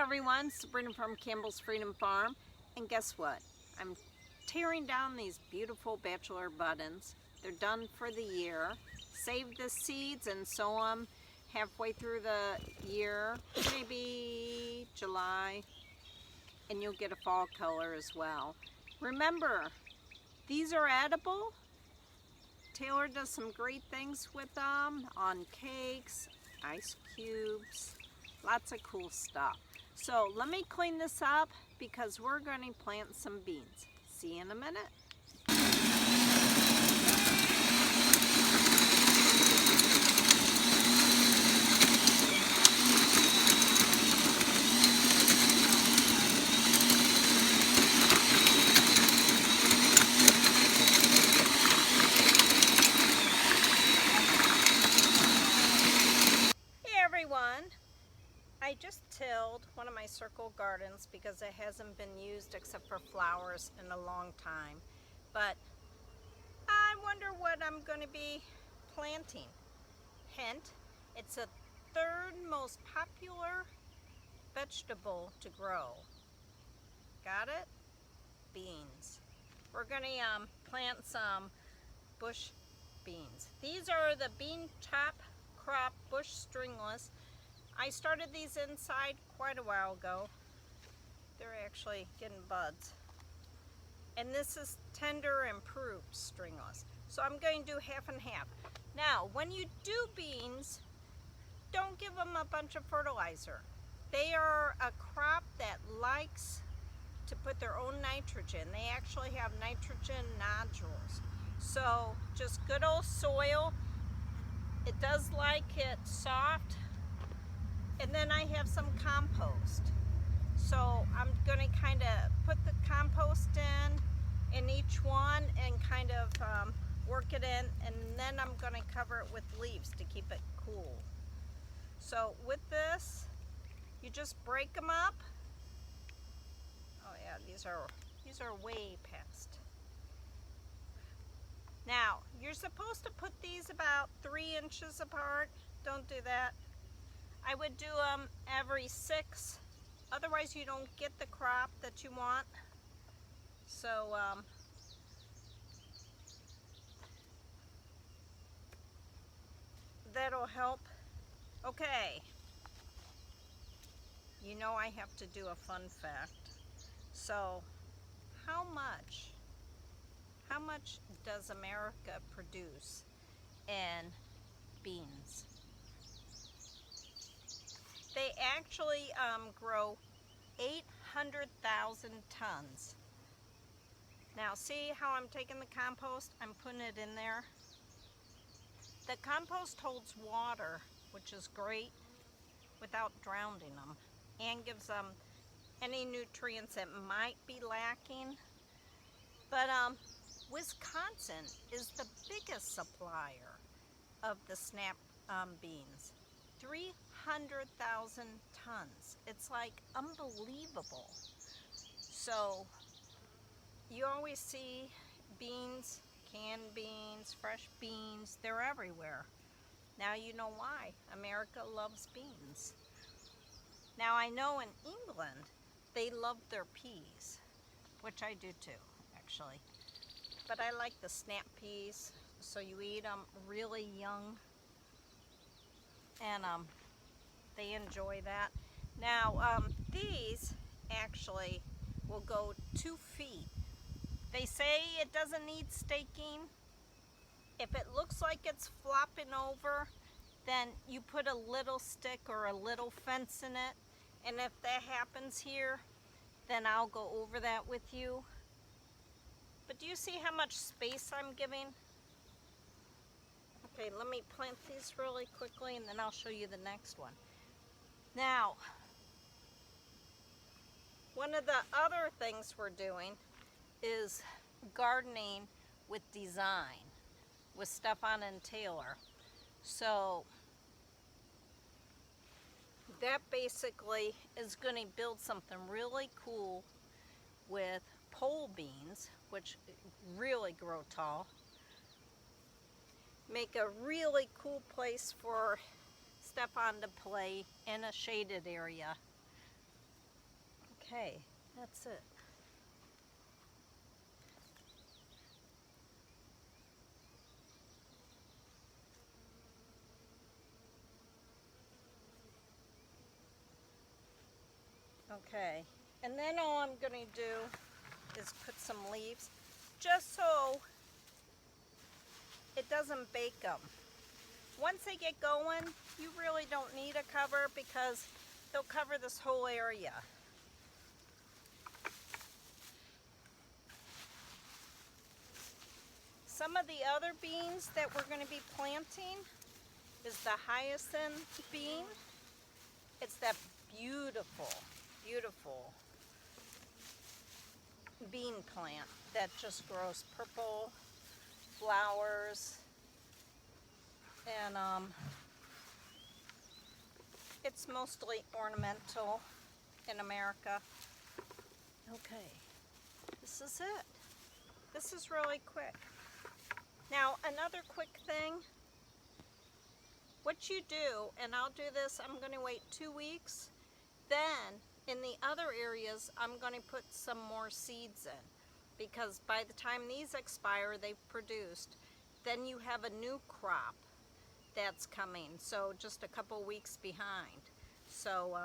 everyone, Sabrina from Campbell's Freedom Farm, and guess what? I'm tearing down these beautiful bachelor buttons. They're done for the year. Save the seeds and sow them halfway through the year, maybe July, and you'll get a fall color as well. Remember, these are edible. Taylor does some great things with them on cakes, ice cubes, lots of cool stuff. So let me clean this up because we're going to plant some beans. See you in a minute. I just tilled one of my circle gardens because it hasn't been used except for flowers in a long time. But I wonder what I'm going to be planting. Hint, it's the third most popular vegetable to grow. Got it? Beans. We're going to plant some bush beans. These are the bean top crop bush stringless. I started these inside quite a while ago. They're actually getting buds. And this is tender improved stringless. So I'm going to do half and half. Now, when you do beans, don't give them a bunch of fertilizer. They are a crop that likes to put their own nitrogen. They actually have nitrogen nodules. So just good old soil. It does like it soft. And then I have some compost. So I'm going to kind of put the compost in each one and kind of work it in, and then I'm going to cover it with leaves to keep it cool. So with this, you just break them up. Oh yeah, these are way past. Now, you're supposed to put these about 3 inches apart. Don't do that. I would do them every 6, otherwise you don't get the crop that you want. So that'll help. Okay, you know I have to do a fun fact. So how much does America produce in beans? They actually grow 800,000 tons. Now see how I'm taking the compost? I'm putting it in there. The compost holds water, which is great, without drowning them, and gives them any nutrients that might be lacking. But Wisconsin is the biggest supplier of the snap beans. 300,000 tons. It's like unbelievable. So you always see beans, canned beans, fresh beans, they're everywhere. Now you know why. America loves beans. Now I know in England they love their peas, which I do too, actually. But I like the snap peas, so you eat them really young. And they enjoy that. Now these actually will go 2 feet. They say it doesn't need staking. If it looks like it's flopping over, then you put a little stick or a little fence in it. And if that happens here, then I'll go over that with you. But do you see how much space I'm giving? Okay, let me plant these really quickly and then I'll show you the next one. Now, one of the other things we're doing is gardening with design with Stefan and Taylor. So that basically is going to build something really cool with pole beans, which really grow tall. Make a really cool place for Stefan to play in a shaded area. Okay, that's it. Okay, and then all I'm going to do is put some leaves just so it doesn't bake them. Once they get going, you really don't need a cover because they'll cover this whole area. Some of the other beans that we're going to be planting is the hyacinth bean. It's that beautiful, beautiful bean plant that just grows purple flowers, and it's mostly ornamental in America. Okay, this is it. This is really quick. Now, another quick thing, what you do, and I'll do this, I'm going to wait 2 weeks, then in the other areas I'm going to put some more seeds in, because by the time these expire, they've produced, then you have a new crop that's coming, so just a couple weeks behind. So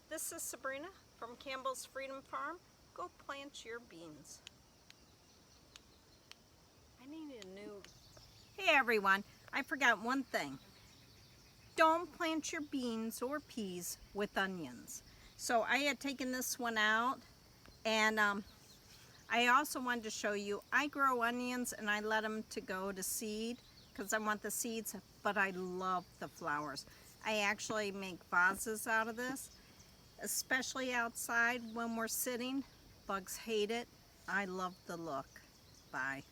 this is Sabrina from Campbell's Freedom Farm. Go plant your beans. I need a new... Hey everyone, I forgot one thing. Don't plant your beans or peas with onions. So I had taken this one out, and I also wanted to show you, I grow onions and I let them to go to seed because I want the seeds, but I love the flowers. I actually make vases out of this, especially outside when we're sitting. Bugs hate it. I love the look. Bye.